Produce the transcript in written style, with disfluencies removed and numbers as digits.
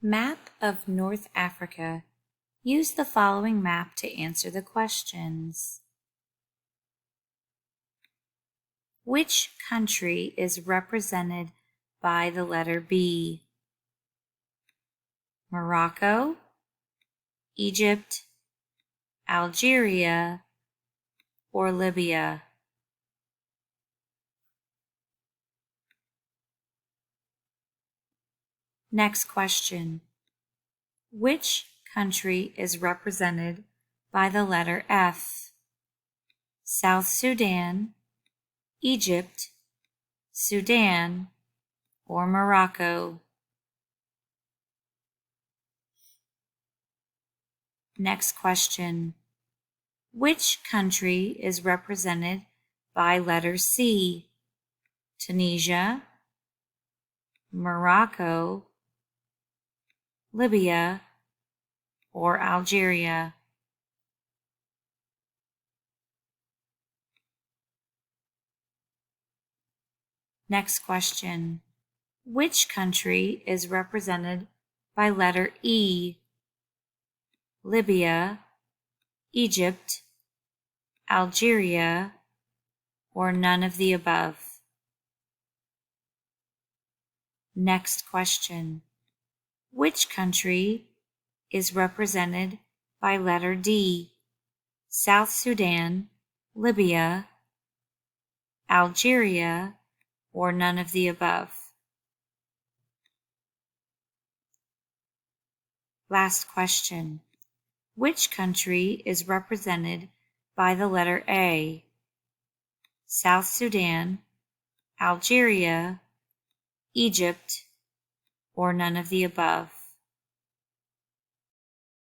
Map of North Africa. Use the following map to answer the questions. Which country is represented by the letter B? Morocco, Egypt, Algeria, or Libya? Next question. Which country is represented by the letter F? South Sudan, Egypt, Sudan, or Morocco? Next question. Which country is represented by letter C? Tunisia, Morocco, Libya, or Algeria? Next question. Which country is represented by letter E? Libya, Egypt, Algeria, or none of the above? Next question. Which country is represented by letter D? South Sudan, Libya, Algeria, or none of the above? Last question. Which country is represented by the letter A? South Sudan, Algeria, Egypt, or none of the above?